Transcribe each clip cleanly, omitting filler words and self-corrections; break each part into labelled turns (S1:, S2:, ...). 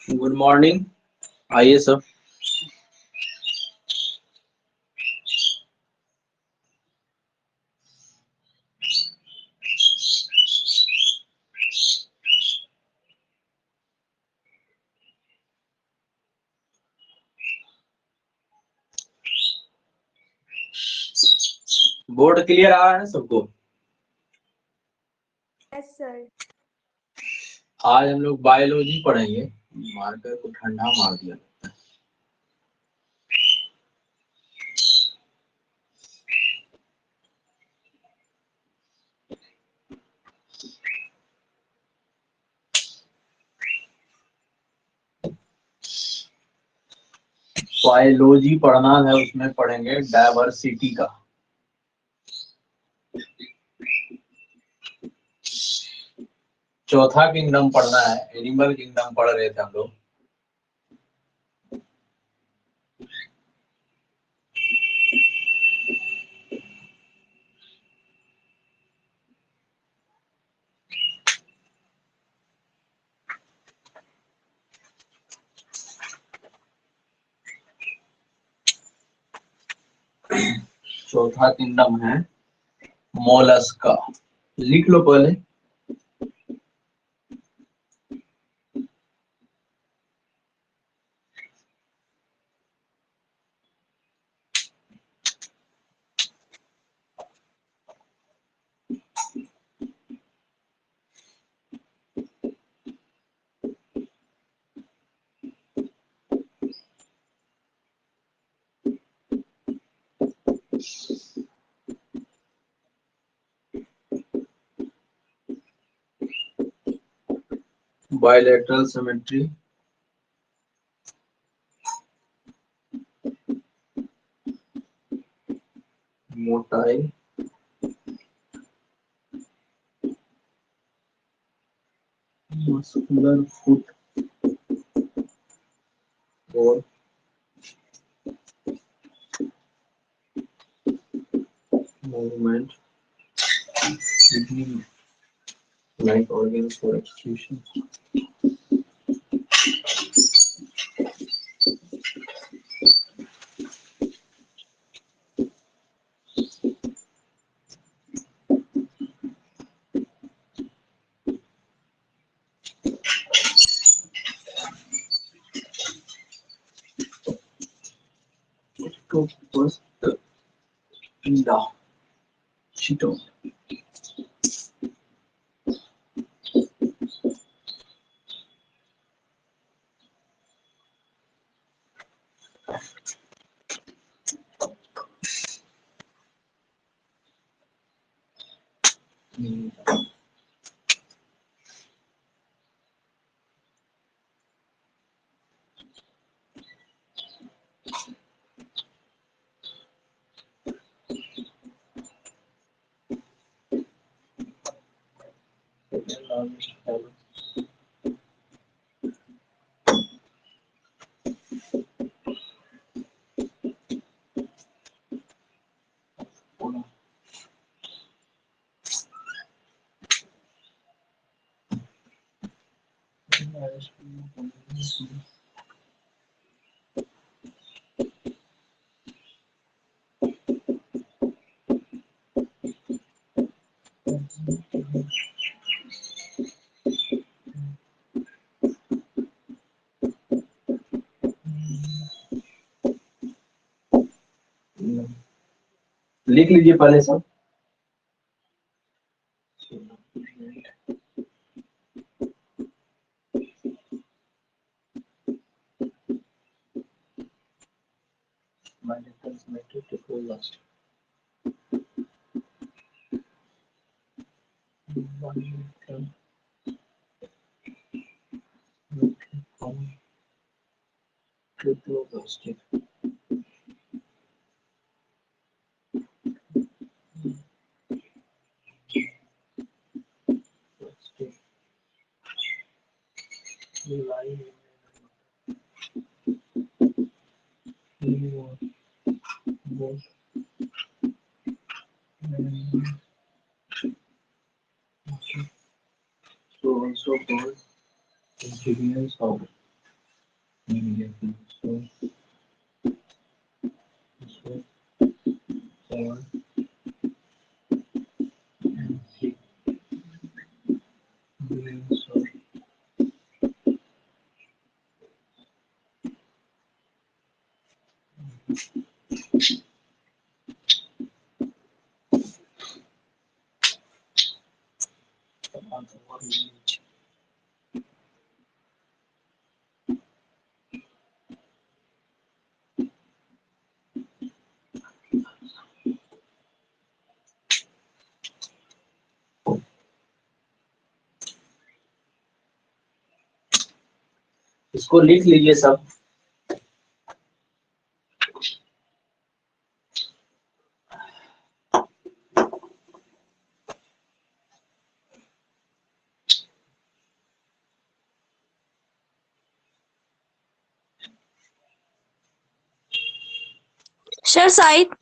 S1: Good morning. आइए sir. Board clear आ रहा है ना सबको?
S2: Yes sir.
S1: आज हम लोग बायोलॉजी पढ़ेंगे। मार्कर को ठंडा मार दिया। बायोलॉजी पढ़ना है, उसमें पढ़ेंगे डायवर्सिटी का। चौथा किंगडम पढ़ना है। एनिमल किंगडम पढ़ रहे थे हम लोग। चौथा किंगडम है मोलस्का। लिख लो पहले। बायलैटरल सिमेट्री, मोटाई, मस्कुलर फुट और movement, like organs for excretion. First, Pinda, Cheeto. लिख लीजिए पहले सब। So amphibians of Animalia इसको लिख लीजिए सब।
S2: सर साइड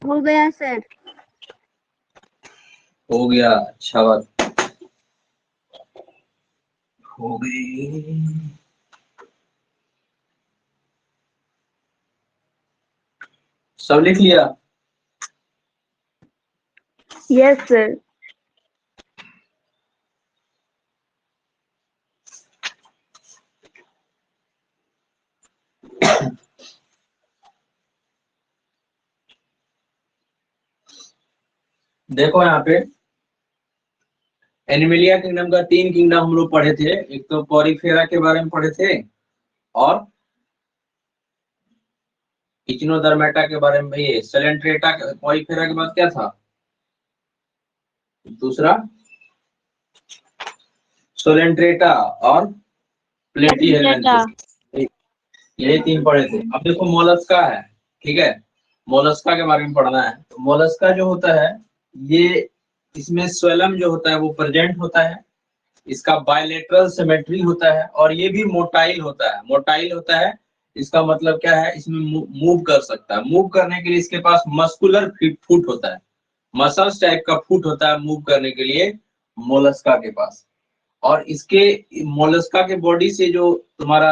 S2: हो गया सर।
S1: हो गया, अच्छा बात, हो गई। सब लिख लिया?
S2: Yes sir.
S1: देखो यहाँ पे एनिमेलिया किंगडम का 3 किंगडम हम लोग पढ़े थे। एक तो पॉरीफेरा के बारे में पढ़े थे, और इचिनोडर्मेटा के बारे में। ये सेलेंट्रेटा, पॉरीफेरा के बाद क्या था दूसरा? सोलेंट्रेटा और प्लेटीहेलमिन्थेस, यही 3 पढ़े थे। अब देखो मोलस्का है, ठीक है, मोलस्का के बारे में पढ़ना है। तो मोलस्का जो होता है, ये इसमें स्वेलम जो होता है वो प्रेजेंट होता है, इसका बायलेटरल सिमेट्री होता है, और ये भी मोटाइल होता है। मोटाइल होता है इसका मतलब क्या है, इसमें मूव कर सकता है। मूव करने के लिए इसके पास मस्कुलर फुट होता है, मसल्स टाइप का फुट होता है मूव करने के लिए मोलस्का के पास। और इसके मोलस्का के बॉडी से जो तुम्हारा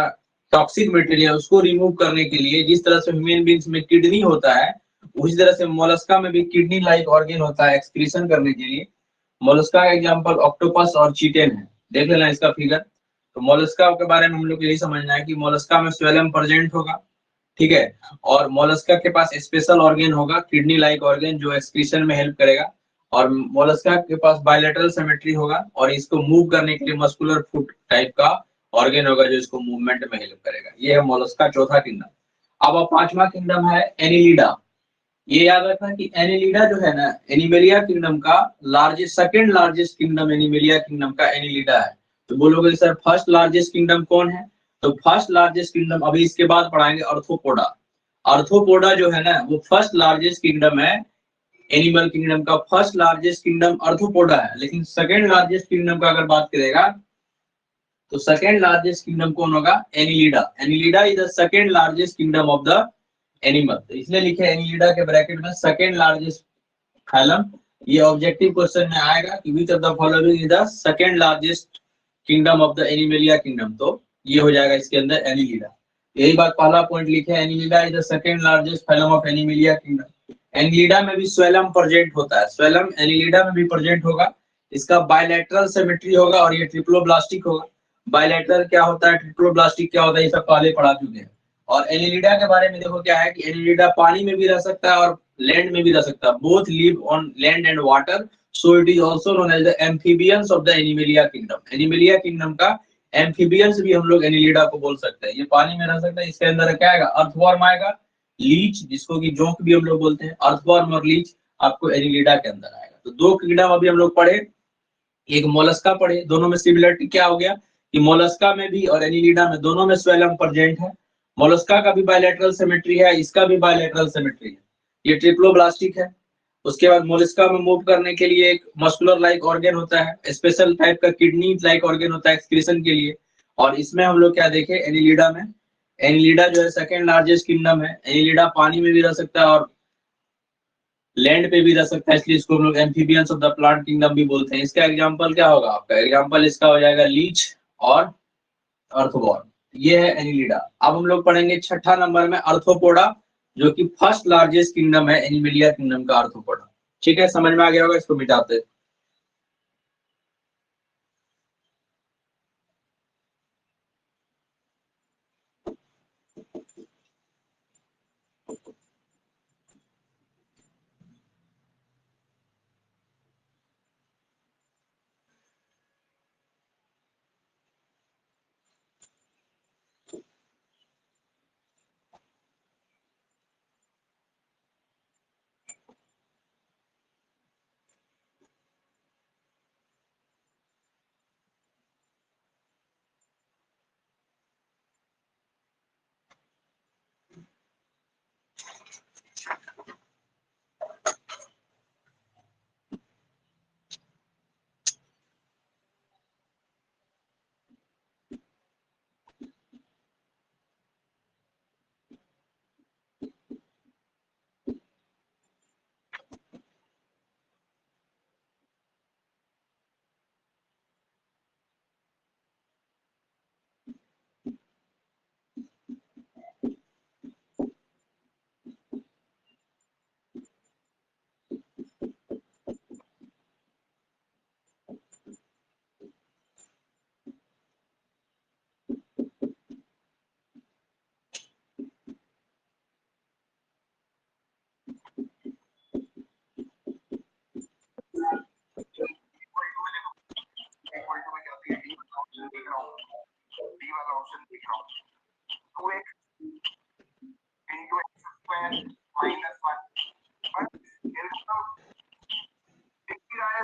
S1: टॉक्सिक मटेरियल है उसको रिमूव करने के लिए, जिस तरह से ह्यूमन बींग्स में किडनी होता है, उसी तरह से मोलस्का में भी किडनी लाइक ऑर्गन होता है एक्सक्रीशन करने के लिए। मोलस्का का एग्जांपल ऑक्टोपस और चीटेन है, देख लेना इसका फिगर। तो मोलस्का के बारे में हम लोग यही समझना है कि मोलस्का में स्वेलम प्रेजेंट होगा, ठीक है, और मोलस्का के पास स्पेशल ऑर्गन होगा, किडनी लाइक ऑर्गन, जो एक्सक्रीशन में हेल्प करेगा। और मोलस्का के पास बायलेटरल सिमेट्री होगा, और इसको मूव करने के लिए मस्कुलर फुट टाइप का ऑर्गन होगा जो इसको मूवमेंट में हेल्प करेगा। ये है मोलस्का, चौथा किंगडम। अब 5वां किंगडम है एनिलिडा। ये याद रखना कि एनिलिडा जो है ना, एनिमेलिया किंगडम का largest, second largest kingdom Animalia kingdom का एनिलिडा है। तो बोलोगे सर फर्स्ट लार्जेस्ट किंगडम कौन है? तो फर्स्ट लार्जेस्ट किंगडम अभी इसके बाद पढ़ाएंगे, अर्थ्रोपोडा। अर्थ्रोपोडा जो है ना वो फर्स्ट लार्जेस्ट किंगडम है एनिमल किंगडम का। फर्स्ट लार्जेस्ट किंगडम आर्थ्रोपोडा है, लेकिन सेकेंड लार्जेस्ट किंगडम का अगर बात करेगा तो सेकेंड लार्जेस्ट किंगडम कौन होगा? Annelida. Annelida is the second largest kingdom of the animal, तो इसलिए लिखे एनिलिडा के ब्रैकेट में सेकेंड लार्जेस्ट फैलम। ये ऑब्जेक्टिव क्वेश्चन में आएगा कि which of the following is the second largest kingdom of the Animalia kingdom, तो ये हो जाएगा इसके अंदर एनिलिडा। यही बात पहला पॉइंट लिखे, Annelida is the second largest phellum of animalia kingdom. Annelida में भी स्वेलम प्रेजेंट होता है, स्वेलम एनिलिडा में भी प्रेजेंट होगा। इसका बायलैटरल सिमेट्री होगा और ये ट्रिप्लोब्लास्टिक होगा। बायलैटरल क्या होता है, ट्रिप्लोब्लास्टिक क्या होता है, ये सब पहले पढ़ा चुके हैं। और एनिलिडा के बारे में देखो क्या है कि एनिलिडा पानी में भी रह सकता है और लैंड में भी रह सकता है। Both live on land and water, so it is also known as the amphibians of the Animalia kingdom. Animalia kingdom का एम्फीबियंस भी हम लोग एनिलिडा को बोल सकते हैं। ये पानी में रह सकता है। इसके अंदर क्या आएगा? अर्थवॉर्म आएगा, लीच जिसको कि जोंक भी हम लोग बोलते हैं, अर्थवॉर्म और लीच आपको एनिलिडा के अंदर आएगा। तो दो किंगडम अभी हम लोग पढ़े, एक मोलस्का पढ़े। दोनों में सिमिलरिटी क्या हो गया कि मोलस्का में भी और एनिलिडा में दोनों में स्वेलम प्रेजेंट है। मोलस्का का भी बायलैटरल सिमेट्री है, इसका भी बायलैटरल सिमेट्री है। ये ट्रिप्लोब्लास्टिक है। उसके बाद मोलस्का में मूव करने के लिए एक मस्कुलर लाइक ऑर्गन होता है, स्पेशल टाइप का किडनी लाइक ऑर्गन होता है एक्सक्रीशन के लिए। और इसमें हम लोग क्या देखे एनिलिडा में, एनिलिडा जो है सेकेंड लार्जेस्ट किंगडम है। एनिलिडा पानी में भी रह सकता है और लैंड पे भी रह सकता है, इसलिए इसको हम लोग amphibians of the plant kingdom भी बोलते हैं। इसका एग्जांपल क्या होगा? आपका एग्जांपल इसका हो जाएगा लीच और अर्थवॉर्म। ये है एनिलिडा। अब हम लोग पढ़ेंगे छठा नंबर में अर्थोपोडा, जो कि फर्स्ट लार्जेस्ट किंगडम है एनिमेलिया किंगडम का, अर्थोपोडा। ठीक है, समझ में आ गया होगा, इसको मिटाते हैं।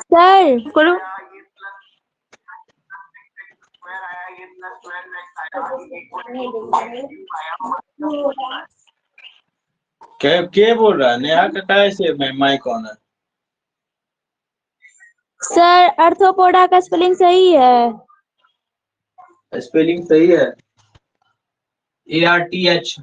S2: सर करो।
S1: क्या बोल रहा है नेहा का? ऐसे माइक ऑन है।
S2: सर अर्थोपोडा का स्पेलिंग सही है।
S1: स्पेलिंग सही है, ARTHOPODA।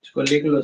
S1: इसको लिख लो।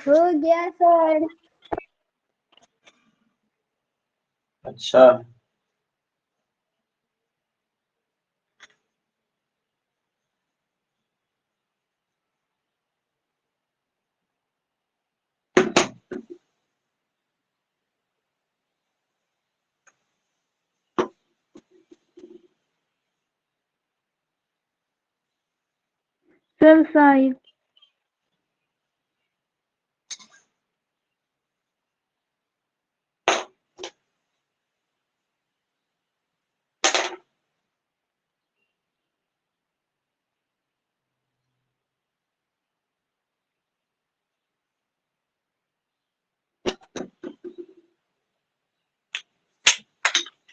S2: हो गया सर।
S1: अच्छा,
S2: सर साहिब।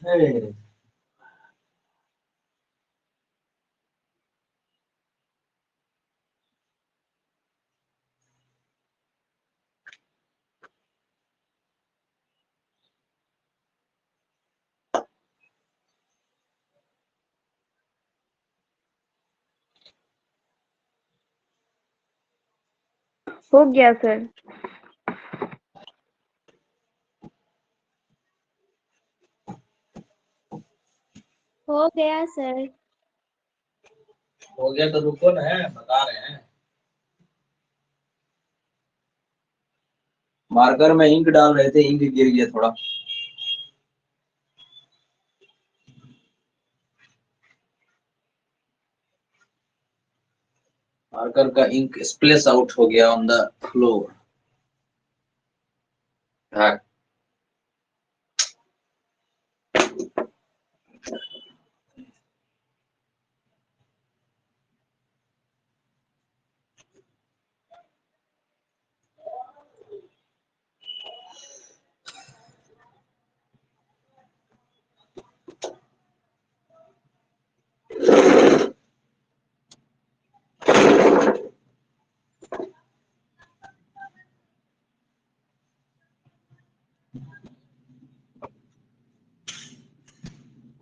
S1: हे,
S2: हो गया सर। हो गया सर।
S1: हो गया तो रुको ना, है बता रहे हैं। मार्कर में इंक डाल रहे थे, इंक गिर गया थोड़ा। मार्कर का इंक स्प्लेश आउट हो गया ऑन द फ्लोर।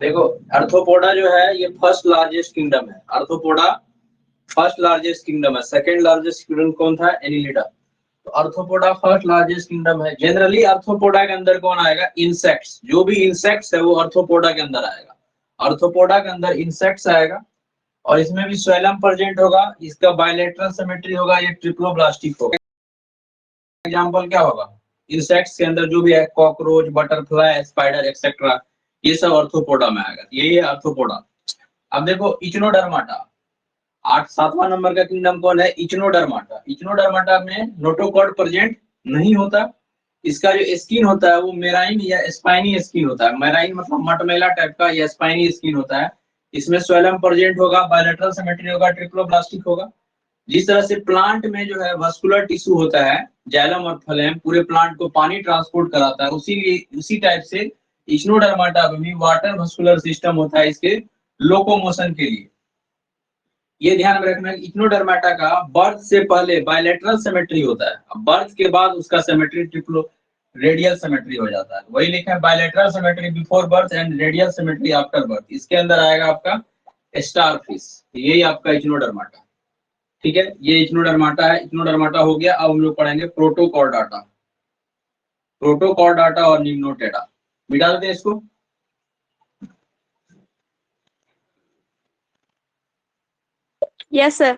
S1: देखो आर्थ्रोपोडा जो है ये फर्स्ट लार्जेस्ट किंगडम है। आर्थ्रोपोडा फर्स्ट लार्जेस्ट किंगडम है। सेकंड लार्जेस्ट किंगडम कौन था? एनिलिडा। तो आर्थ्रोपोडा फर्स्ट लार्जेस्ट किंगडम है। जनरली आर्थ्रोपोडा के अंदर कौन आएगा? इंसेक्ट्स। जो भी इंसेक्ट्स है वो आर्थ्रोपोडा के अंदर आएगा। आर्थ्रोपोडा के अंदर इंसेक्ट्स आएगा और इसमें भी स्वेलम प्रेजेंट होगा। इसका बायलेटरल सिमेट्री होगा, ये ट्रिप्लोब्लास्टिक होगा। एग्जांपल क्या होगा? इंसेक्ट्स के अंदर जो भी है, कॉकरोच, बटरफ्लाई, स्पाइडर एक्सेट्रा, ये सब आर्थ्रोपोडा में आएगा। यही है आर्थ्रोपोडा। अब देखो इचनोडर्माटा, 7वां नंबर का किंगडम कौन है? इचनोडर्माटा। इचनोडर्माटा में नोटोकॉर्ड प्रेजेंट नहीं होता। इसका जो स्किन होता है वो मेराइन या स्पाइनी स्किन होता है। मेराइन मतलब मटमैला टाइप का या स्पाइनी स्किन होता है। इसमें स्वेलम प्रेजेंट होगा, बायलैटरल सिमेट्री होगा, ट्रिप्लोब्लास्टिक होगा। जिस तरह से प्लांट में जो है वस्कुलर टिश्यू होता है, जाइलम और फ्लोएम पूरे प्लांट को पानी ट्रांसपोर्ट कराता है, उसी टाइप से इचनोडर्माटा में भी वाटर वस्कुलर सिस्टम होता है इसके लोकोमोशन के लिए। ये ध्यान में रखना कि इचनोडर्माटा का बर्थ से पहले बायलैटरल सिमेट्री होता है। अब बर्थ के बाद उसका सिमेट्री ट्रिप्लो रेडियल सिमेट्री हो जाता है। वही लिखा है bilateral symmetry before birth and radial symmetry after birth. इसके अंदर आएगा आपका स्टारफिश। यही आपका इचनोडर्माटा। ठीक है, ये इचनोडर्माटा है। इचनोडर्माटा हो गया। अब हम लोग पढ़ेंगे प्रोटोकॉर्डाटा। प्रोटोकॉर्डाटा और निम्नोटेडा। मिटा देते हैं इसको।
S2: Yes sir.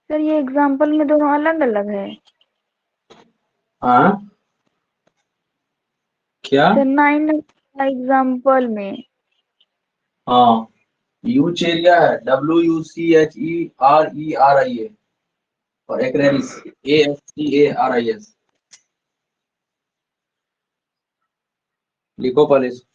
S2: सर ये एग्जाम्पल में दोनों अलग अलग है।
S1: हाँ क्या?
S2: सर 9 एग्जाम्पल में।
S1: हाँ यूच एरिया है WUCHERERIA और एक्रेरिस ASCARIS। लिखो पहले इसको।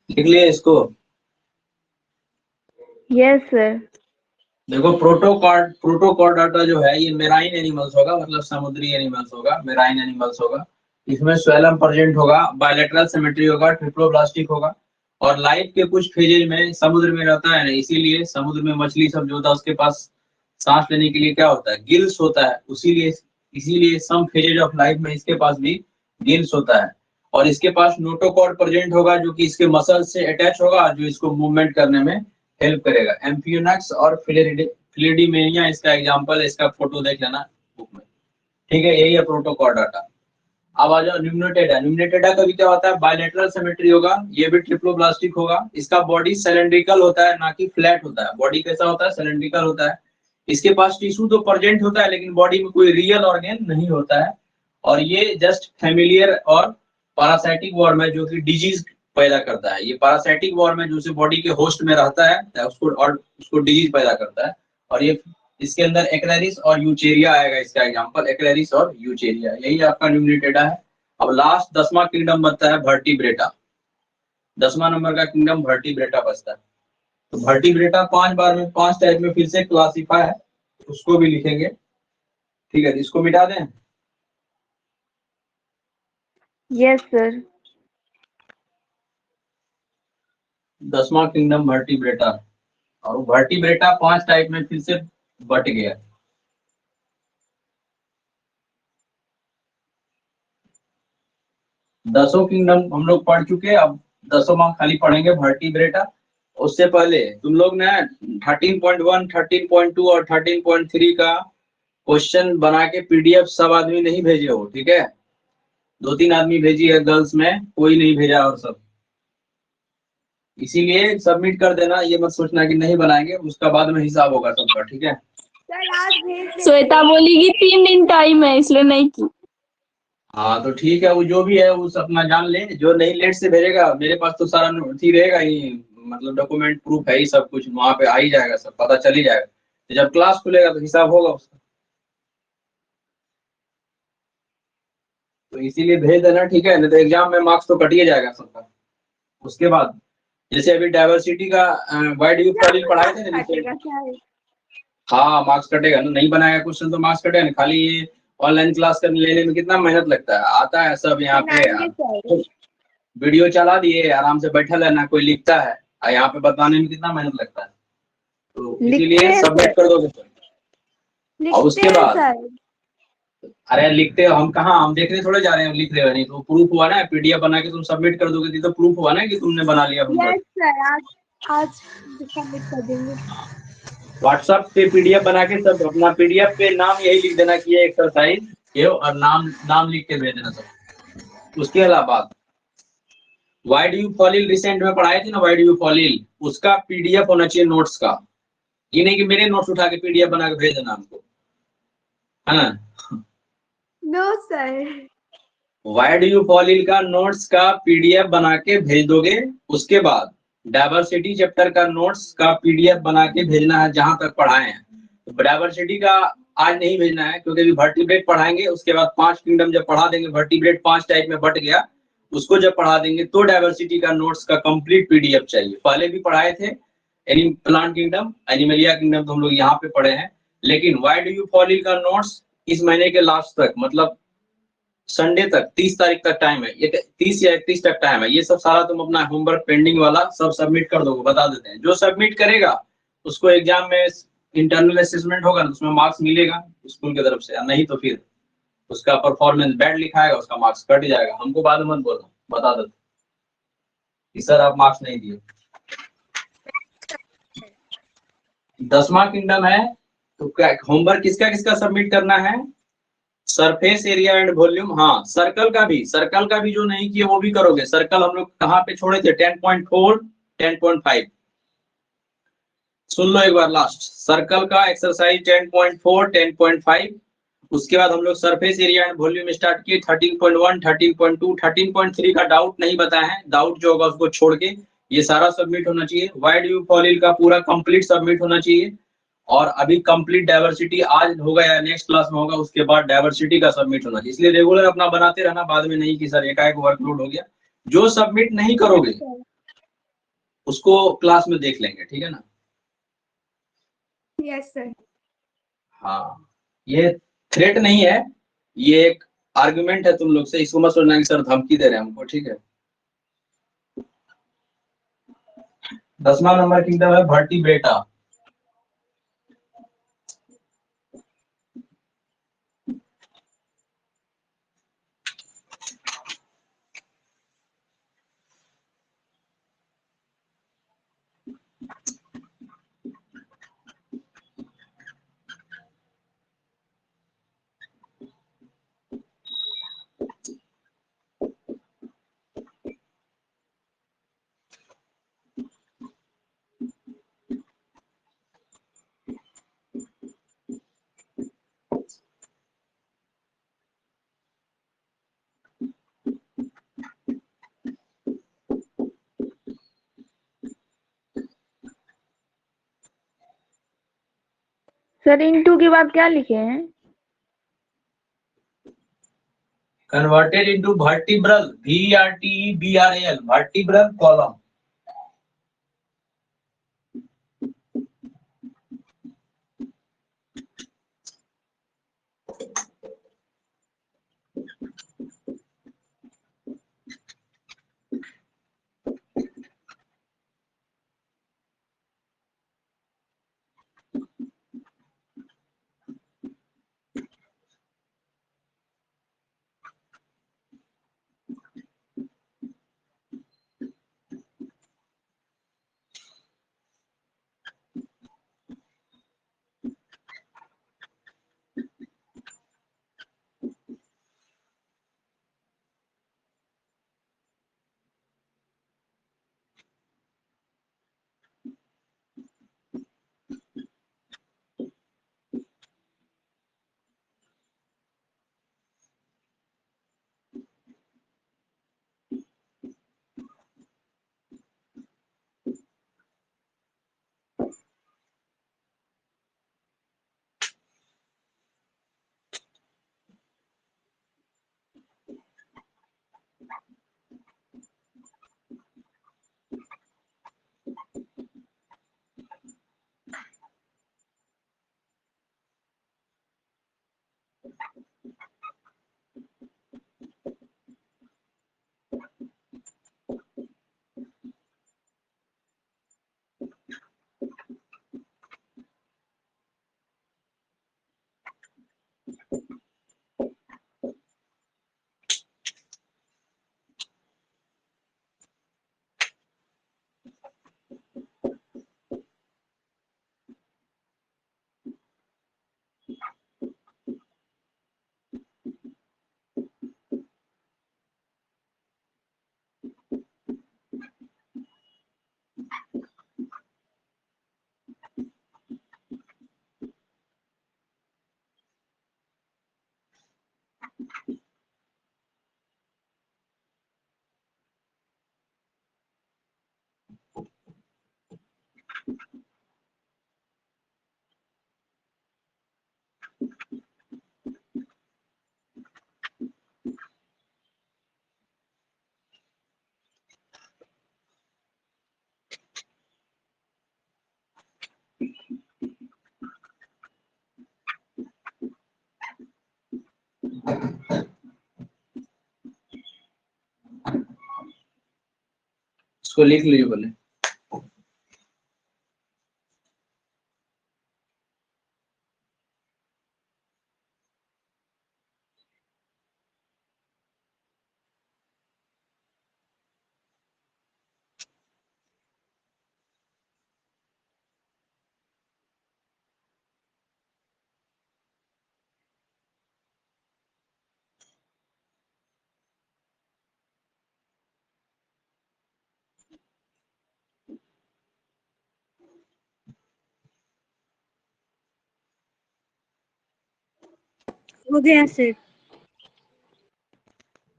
S1: लिख लिया इसको।
S2: Yes sir.
S1: देखो प्रोटोकॉर्ड डाटा जो है ये मेराइन एनिमल्स होगा, मतलब समुद्री एनिमल्स होगा, मेराइन एनिमल्स होगा। इसमें स्वेलम प्रेजेंट होगा, बायलैटरल सिमेट्री होगा, ट्रिप्लोब्लास्टिक होगा। और लाइफ के कुछ फेजेज में समुद्र में रहता है ना, इसीलिए समुद्र में मछली सब जो होता है उसके पास सांस लेने के लिए क्या होता है, गिल्स होता है। इसीलिए सम फेजेज ऑफ लाइफ में इसके पास भी गिल्स होता है। और इसके पास नोटोकॉर्ड प्रेजेंट होगा जो कि इसके मसल से अटैच होगा, जो इसको मूवमेंट करने में हेल्प करेगा। एम्फियोनक्स और क्लिडीमेनिया इसका एग्जांपल, इसका फोटो देख लेना बुक में, ठीक है। यही है प्रोटोकॉर्डाटा। अब आ जाओ न्यूमोटेडा। न्यूमोटेडा का भी क्या होता है, बायलैटरल सिमेट्री होगा, ये भी ट्रिप्लोब्लास्टिक होगा। इसका बॉडी सिलेंड्रिकल होता है, ना कि फ्लैट होता है। बॉडी कैसा होता है, सिलेंड्रिकल होता है। इसके पास टिश्यू तो प्रेजेंट होता है, लेकिन बॉडी में कोई रियल ऑर्गन नहीं होता है। और ये जस्ट फैमिलियर और पैरासाइटिक वॉर्म है, जो कि डिजीज पैदा करता है। ये पैरासाइटिक वॉर्म है, जो से बॉडी के होस्ट में रहता है उसको डिजीज पैदा करता है। और ये इसके अंदर एक्लेरिस और यूचेरिया आएगा, इसका एग्जांपल एक्लेरिस और यूचेरिया। यही आपका न्यूमोटेडा है। अब लास्ट 10वां किंगडम बनता है वर्टिब्रेटा। 10वां नंबर का किंगडम वर्टिब्रेटा बचता है। तो वर्टिब्रेटा 5 बार में 5 टाइप में फिर से क्लासिफाई है, उसको भी लिखेंगे, ठीक है। इसको मिटा दें।
S2: Yes sir.
S1: 10वां किंगडम वर्टिब्रेटा, और वर्टिब्रेटा 5 टाइप में फिर से बट गया। दसों किंगडम हम लोग पढ़ चुके हैं, अब 10वां खाली पढ़ेंगे वर्टिब्रेटा। उससे पहले तुम लोग ने 13.1, 13.2 और 13.3 का क्वेश्चन बना के पीडीएफ सब आदमी नहीं भेजे हो, ठीक है। 2-3 आदमी भेजी है, गर्ल्स में कोई नहीं भेजा, और सब इसीलिए सबमिट कर देना। ये मत सोचना कि नहीं बनाएंगे, उसका बाद में हिसाब होगा सबका, ठीक है।
S3: श्वेता बोली कि 3 दिन टाइम है इसलिए नहीं की।
S1: हाँ तो ठीक है, वो जो भी है वो अपना जान ले। जो नहीं लेट से भेजेगा, मेरे पास तो सारा ही रहेगा ही, मतलब डॉक्यूमेंट प्रूफ है ही, सब कुछ वहां पे आ ही जाएगा, सब पता चल ही जाएगा। तो जब क्लास खुलेगा तो हिसाब होगा उसका। तो इसीलिए भेज देना, ठीक है, नहीं तो एग्जाम में मार्क्स तो कटिए जाएगा सबका। उसके बाद जैसे अभी डाइवर्सिटी का वाइड यू फॉलिल पढ़ाए थे ना नीचे, हाँ मार्क्स कटेगा ना। नहीं बनाएगा क्वेश्चन तो मार्क्स कटेगा ना। खाली ये ऑनलाइन क्लास करने लेने में कितना मेहनत लगता है, आता है सब यहाँ पे, वीडियो चला दिए, आराम से बैठा रहना, कोई लिखता है, और यहाँ पे बताने में कितना मेहनत लगता है। तो इसीलिए सबमिट कर दोगे। और उसके बाद अरे लिखते हो, हम कहाँ, हम देखने थोड़े जा रहे हैं लिख रहे हो नहीं, तो प्रूफ हुआ ना, पीडीएफ बना के तुम सबमिट कर दोगे तो प्रूफ हुआ ना कि तुमने बना लिया होमवर्क।
S3: आज सबमिट कर देंगे।
S1: व्हाट्सएप पे पीडीएफ बना के सब अपना पीडीएफ पे नाम यही लिख देना कि ये एक्सरसाइज ये, और नाम लिख के भेज देना सब। उसके अलावा वाइड यू फॉलिल रिसेंट में पढ़ाए थे ना, वाइड यू फॉलिल, उसका पीडीएफ होना चाहिए नोट्स का। ये नहीं कि मेरे नोट्स उठा के पीडीएफ बना के भेज देना हमको, है ना।
S3: No sir.
S1: वाइड यू फॉलिल का नोट्स का पीडीएफ बना के भेज दोगे। उसके बाद डाइवर्सिटी चैप्टर का नोट्स का पीडीएफ बना के भेजना है, जहां तक पढ़ाए हैं। तो डाइवर्सिटी का आज नहीं भेजना है, क्योंकि अभी वर्टिब्रेट पढ़ाएंगे। उसके बाद 5 किंगडम जब पढ़ा देंगे, वर्टिब्रेट 5 टाइप में बट गया, उसको जब पढ़ा देंगे तो डाइवर्सिटी का नोट्स का कंप्लीट पीडीएफ चाहिए। पहले भी पढ़ाए थे प्लांट किंगडम, एनिमलिया किंगडम, तो हम लोग यहाँ पे पढ़े हैं। लेकिन वाइड यू फॉलिल का नोट्स इस महीने के लास्ट तक, मतलब संडे तक, 30 तारीख तक टाइम है, ये 30 या 31 तक टाइम है। ये सब सारा तुम अपना होमवर्क पेंडिंग वाला सब सबमिट कर दोगे, बता देते हैं। जो सबमिट करेगा उसको एग्जाम में इंटरनल असेसमेंट होगा, उसमें मार्क्स मिलेगा स्कूल की तरफ से, नहीं तो फिर उसका परफॉर्मेंस बैड लिखाएगा, उसका मार्क्स कट जाएगा। हमको बाद में मत बोलना, बता देते कि सर आप मार्क्स नहीं दिए। 10वां किंगडम है, तो क्या होमवर्क किसका किसका सबमिट करना है, सरफेस एरिया एंड वॉल्यूम, हाँ सर्कल का भी, सर्कल का भी जो नहीं किया वो भी करोगे। सर्कल हम लोग कहाँ पे छोड़े थे, 10.4 10.5, सुन लो एक बार लास्ट। सर्कल का एक्सरसाइज 10.4 10.5। उसके बाद हम लोग surface area and volume start किए 13.1 13.2 13.3 का डाउट नहीं बताए हैं, डाउट जो होगा उसको छोड़ के ये सारा सबमिट होना चाहिए। वाइड यू फॉलिल का पूरा कंप्लीट सबमिट होना चाहिए। और अभी कंप्लीट डाइवर्सिटी आज होगा या नेक्स्ट क्लास में होगा, उसके बाद डाइवर्सिटी का सबमिट होना चाहिए। इसलिए रेगुलर अपना बनाते रहना, बाद में नहीं कि सर एकाएक वर्कलोड हो गया। जो सबमिट नहीं करोगे उसको क्लास में देख लेंगे, ठीक है ना।
S3: Yes sir.
S1: हाँ ये थ्रेट नहीं है, ये एक आर्गुमेंट है तुम लोग से, इसको मत सोचना कि सर धमकी दे रहे हैं हमको, ठीक है। 10वां नंबर किंगडम है वर्टिब्रेटा।
S2: सर इनटू के बाद क्या लिखे हैं?
S1: Converted into vertebral, VERTEBRAL, vertebral column. इसको लिख लीजिए पहले।
S4: हो गया सर।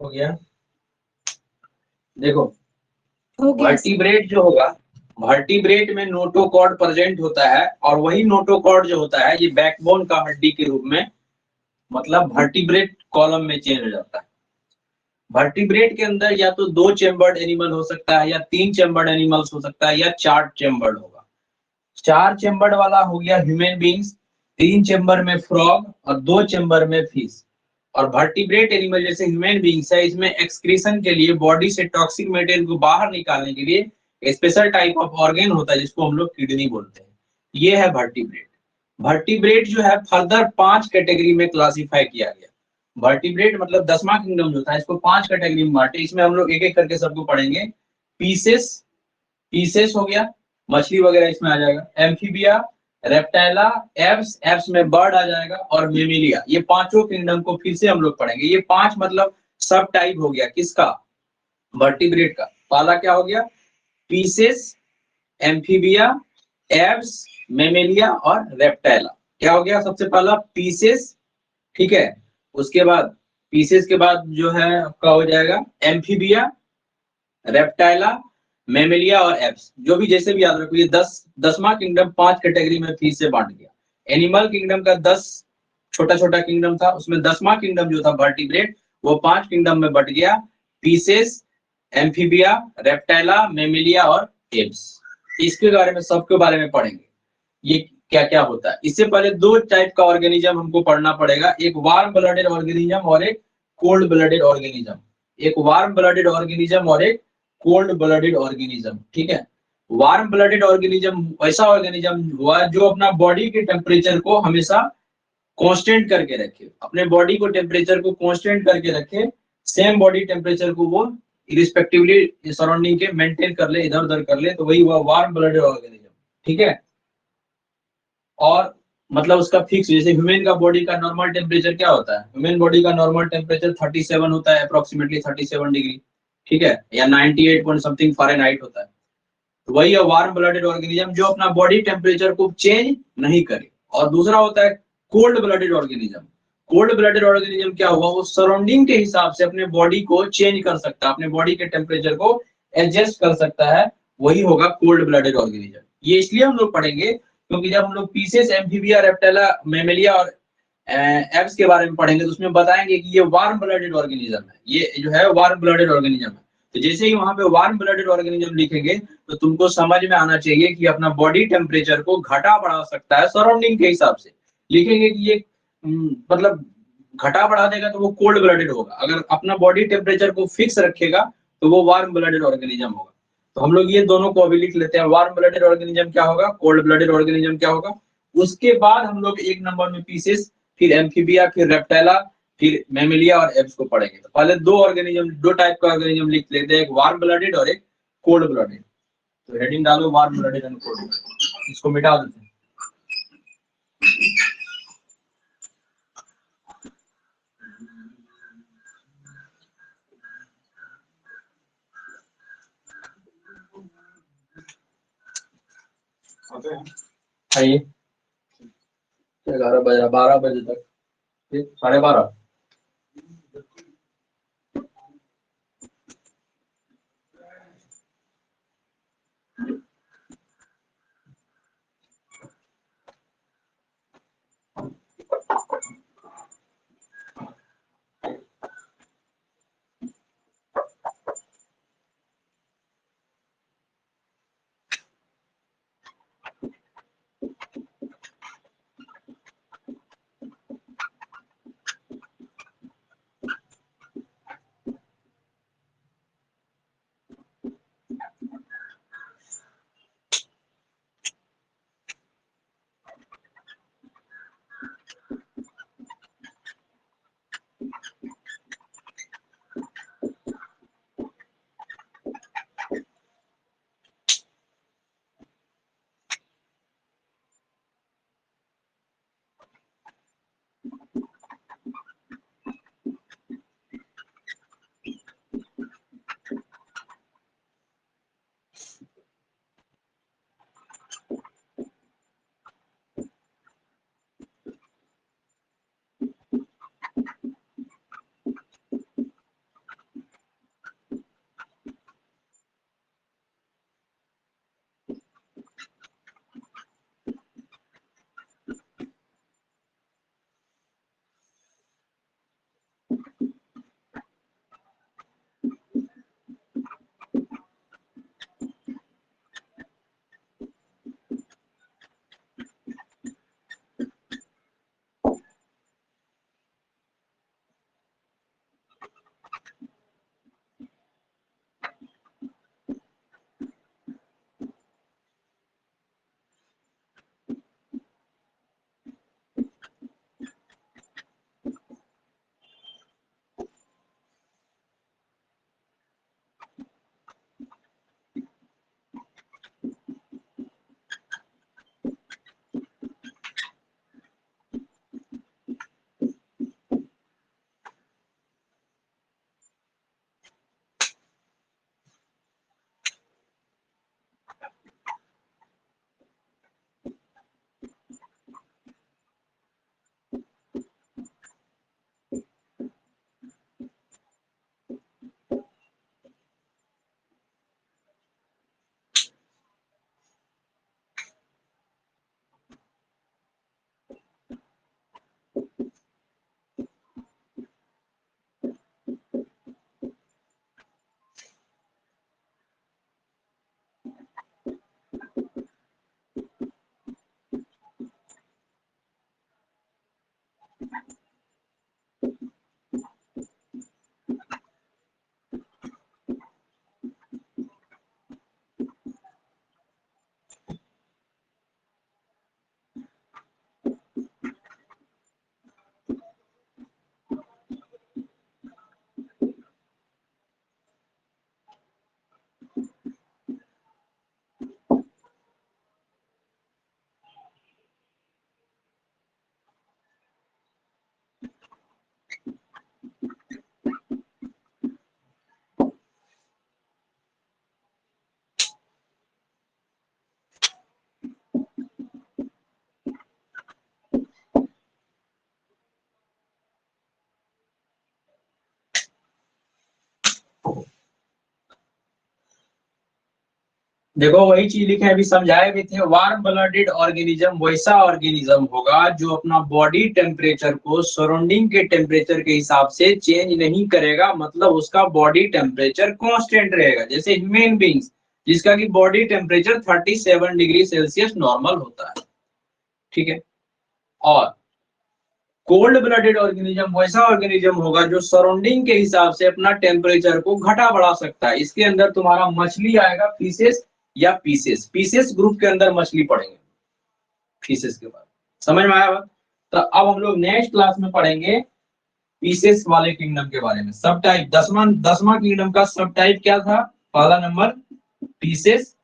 S1: हो गया। देखो
S4: हो गया सर।
S1: वर्टिब्रेट जो होगा, वर्टिब्रेट में नोटोकॉर्ड प्रेजेंट होता है और वही नोटोकॉर्ड जो होता है ये बैकबोन का हड्डी के रूप में मतलब वर्टिब्रेट कॉलम में चेंज हो जाता है। वर्टिब्रेट के अंदर या तो 2 चेम्बर्ड एनिमल हो सकता है या 3 चेम्बर्ड एनिमल्स हो सकता है या 4 चेम्बर्ड होगा। 4 चेम्बर्ड वाला हो गया ह्यूमन बींग्स, 3 चेम्बर में फ्रॉग और 2 चेम्बर में फिश। और वर्टिब्रेट एनिमल जैसे ह्यूमन बींग्स है, इसमें एक्सक्रीशन के लिए बॉडी से टॉक्सिक मटेरियल को बाहर निकालने के लिए स्पेशल टाइप ऑफ ऑर्गन होता है जिसको हम लोग किडनी बोलते हैं। ये है वर्टिब्रेट। वर्टिब्रेट जो है फर्दर 5 कैटेगरी में क्लासिफाई किया गया। वर्टिब्रेट मतलब 10वां किंगडम जो था इसको 5 कैटेगरी में बांटे। इसमें हम लोग एक एक करके सबको पढ़ेंगे। पीसेस, पीसेस हो गया, मछली वगैरह इसमें आ जाएगा। एम्फीबिया, रेप्टाइला, एब्स, एब्स में बर्ड आ जाएगा और मेमिलिया। ये पांचों किंगडम को फिर से हम लोग पढ़ेंगे। ये 5 मतलब सब टाइप हो गया किसका, वर्टिब्रेट का। पहला क्या हो गया, पीसेस, एम्फीबिया, एब्स, मेमेलिया और रेप्टाइला। क्या हो गया, सबसे पहला पीसेस, ठीक है। उसके बाद पीसेस के बाद जो है आपका हो जाएगा एम्फीबिया, रेप्टाइला, मेमेलिया और एप्स। जो भी जैसे भी याद रखो, ये 10वां किंगडम 5 कैटेगरी में फिर से बांट गया। एनिमल किंगडम का 10 छोटा छोटा किंगडम था, उसमें 10वां किंगडम जो था वर्टिब्रेट वो 5 किंगडम में बट गया, पीसेस, एम्फीबिया, रेप्टाइला, मेमिलिया और एप्स। इसके बारे में सबके बारे में पढ़ेंगे, ये क्या क्या होता है। इससे पहले 2 टाइप का ऑर्गेनिज्म हमको पढ़ना पड़ेगा, एक वार्म ब्लडेड ऑर्गेनिज्म और एक कोल्ड ब्लडेड ऑर्गेनिज्म। एक वार्म ब्लडेड ऑर्गेनिज्म और एक कोल्ड ब्लडेड ऑर्गेनिज्म, ठीक है। वार्म ब्लडेड ऑर्गेनिज्म वैसा ऑर्गेनिज्म हुआ जो अपना बॉडी के टेम्परेचर को हमेशा कांस्टेंट करके रखे, अपने बॉडी को टेम्परेचर को कांस्टेंट करके रखे, सेम बॉडी टेम्परेचर को वो इरिस्पेक्टिवली सराउंडिंग के मेंटेन कर ले, इधर उधर कर ले, तो वही हुआ वार्म ब्लडेड ऑर्गेनिज्म, ठीक है। और मतलब उसका फिक्स, जैसे ह्यूमन का बॉडी का नॉर्मल टेम्परेचर क्या होता है, ह्यूमन बॉडी का नॉर्मल टेम्परेचर 37 होता है, अप्रोक्सीमेटली 37 डिग्री, ठीक है, या 98 पॉइंट समथिंग फ़ारेनहाइट होता है। तो वही है वार्म ब्लडेड ऑर्गेनिज्म जो अपना बॉडी टेम्परेचर को चेंज नहीं करे। और दूसरा होता है cold blooded organism. Cold blooded organism क्या हुआ, वो सराउंडिंग के हिसाब से अपने बॉडी को चेंज कर सकता है, अपने बॉडी के टेम्परेचर को एडजस्ट कर सकता है, वही होगा कोल्ड ब्लडेड ऑर्गेनिज्म। ये इसलिए हम लोग पढ़ेंगे क्योंकि जब हम लोग पीसेस, एम्फीबिया, रेप्टाइला, मेमेलिया और एप्स के बारे में पढ़ेंगे तो उसमें बताएंगे कि ये वार्म ब्लडेड ऑर्गेनिज्म है, ये जो है वार्म ब्लडेड ऑर्गेनिज्म है। तो जैसे ही वहां पे वार्म ब्लडेड ऑर्गेनिज्म लिखेंगे तो तुमको समझ में आना चाहिए कि अपना बॉडी टेम्परेचर को घटा बढ़ा सकता है सराउंडिंग के हिसाब से। लिखेंगे कि ये मतलब घटा बढ़ा देगा तो वो कोल्ड ब्लडेड होगा, अगर अपना बॉडी टेम्परेचर को फिक्स रखेगा तो वो वार्म ब्लडेड ऑर्गेनिज्म होगा। तो हम लोग ये दोनों को अभी लिख लेते हैं, वार्म ब्लडेड ऑर्गेनिज्म क्या होगा, कोल्ड ब्लडेड ऑर्गेनिज्म क्या होगा। उसके बाद हम लोग 1 नंबर में पीसेस, फिर एम्फीबिया, फिर रेप्टाइला, फिर मेमिलिया और एप्स को पढ़ेंगे। तो पहले 2 ऑर्गेनिज्म, 2 टाइप का ऑर्गेनिज्म लिख लेते हैं, एक वार्म ब्लडेड और एक कोल्ड ब्लडेड। तो हेडिंग डालो warm blooded and cold blooded, इसको मिटा देते हैं। आइए 11 बजे, 12 बजे तक, ठीक, 12:30। देखो वही चीज लिखे अभी समझाए भी थे, वार्म ब्लडेड ऑर्गेनिज्म वैसा ऑर्गेनिज्म होगा जो अपना बॉडी टेम्परेचर को सराउंडिंग के टेम्परेचर के हिसाब से चेंज नहीं करेगा, मतलब उसका बॉडी टेम्परेचर कांस्टेंट रहेगा। जैसे ह्यूमन बींग्स जिसका कि body temperature 37 degree Celsius normal होता है, ठीक है। और कोल्ड ब्लडेड ऑर्गेनिज्म वैसा ऑर्गेनिज्म होगा जो सराउंडिंग के हिसाब से अपना टेम्परेचर को घटा बढ़ा सकता है। इसके अंदर तुम्हारा मछली आएगा, फिशेस या पीसेस ग्रुप के अंदर मछली पढ़ेंगे फिशेस के बाद। समझ में आया बात? तो अब हम लोग नेक्स्ट क्लास में पढ़ेंगे पीसेस वाले किंगडम के बारे में। सब टाइप 10वां किंगडम का सब टाइप क्या था? पहला नंबर पीसेस।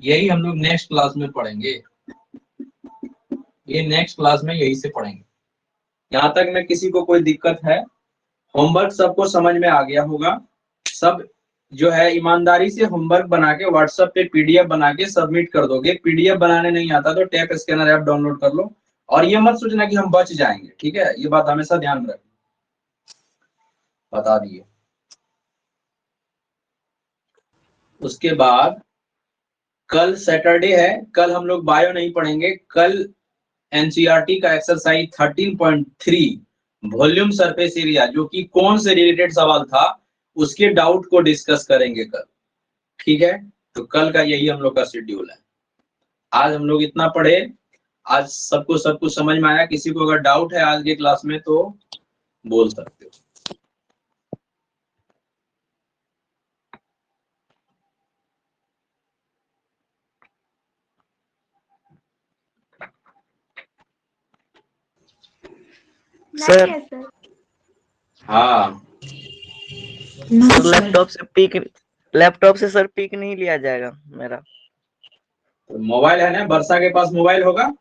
S1: यही हम लोग नेक्स्ट क्लास में पढ़ेंगे, ये नेक्स्ट क्लास में यही से पढ़ेंगे। यहाँ तक में किसी को कोई दिक्कत है? होमवर्क सबको समझ में आ गया होगा? सब जो है ईमानदारी से होमवर्क बना के व्हाट्सएप पे पीडीएफ बना के सबमिट कर दोगे। पीडीएफ बनाने नहीं आता तो टैप स्कैनर ऐप डाउनलोड कर लो। और ये मत सोचना कि हम बच जाएंगे, ठीक है? ये बात हमेशा ध्यान में रखना, बता दिए। उसके बाद कल सैटरडे है, कल हम लोग बायो नहीं पढ़ेंगे। कल एनसीईआरटी का एक्सरसाइज 13.3 वॉल्यूम सरफेस एरिया, जो कि कौन से रिलेटेड सवाल था उसके डाउट को डिस्कस करेंगे कल, ठीक है? तो कल का यही हम लोग का शेड्यूल है। आज हम लोग इतना पढ़े, आज सबको सब कुछ समझ में आया? किसी को अगर डाउट है आज के क्लास में तो बोल सकते हो।
S2: नहीं है सर।
S1: हाँ
S5: सर लैपटॉप से सर पिक नहीं लिया जाएगा मेरा।
S1: तो मोबाइल है ना, वर्षा के पास मोबाइल होगा?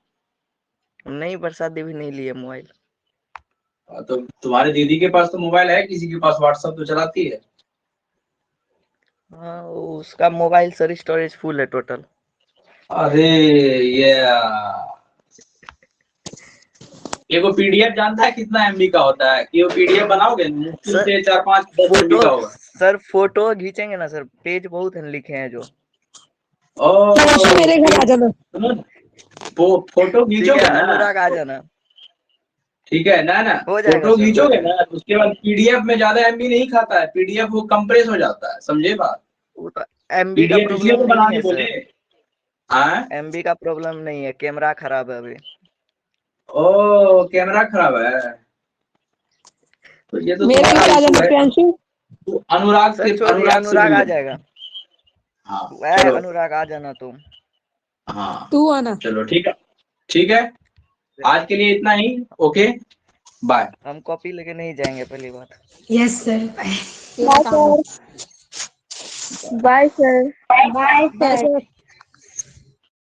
S5: नहीं, बरसात भी नहीं लिए मोबाइल।
S1: तो तुम्हारे दीदी के पास तो मोबाइल है, किसी के पास व्हाट्सएप तो चलाती है।
S5: हाँ, उसका मोबाइल सर स्टोरेज फुल है टोटल।
S1: अरे ये वो पीडीएफ जानता है कितना एमबी का होता है? कि वो पीडीएफ बनाओगे मुश्किल से 4-5-10 एमबी का होगा।
S5: सर फोटो खींचेंगे ना सर, पेज बहुत हैं लिखे हैं जो।
S4: मेरे घर आ जाना।
S1: फोटो खींचोगे ना,
S5: अनुराग आ जाना।
S1: ठीक है ना? फोटो खींचोगे ना, उसके बाद पीडीएफ में ज्यादा एमबी नहीं खाता है, पीडीएफ वो कंप्रेस हो जाता है, समझे बात?
S5: वो तो एमबी का
S1: प्रॉब्लम
S5: प्रॉब्लम नहीं है
S1: बोले।
S5: एमबी का प्रॉब्लम नहीं है, कैमरा खराब है अभी।
S1: ओ कैमरा खराब है, तो ये तो
S4: मेरे घर आ जाना प्रियांशु।
S1: अनुराग
S5: आ जाएगा।
S1: हाँ
S5: अनुराग आ जाना तुम।
S1: हाँ
S4: तू आना।
S1: चलो ठीक है। आज के लिए इतना ही, ओके बाय।
S5: हम कॉपी लेके नहीं जाएंगे पहली बात।
S4: Yes sir.
S2: Bye sir.
S4: Bye sir.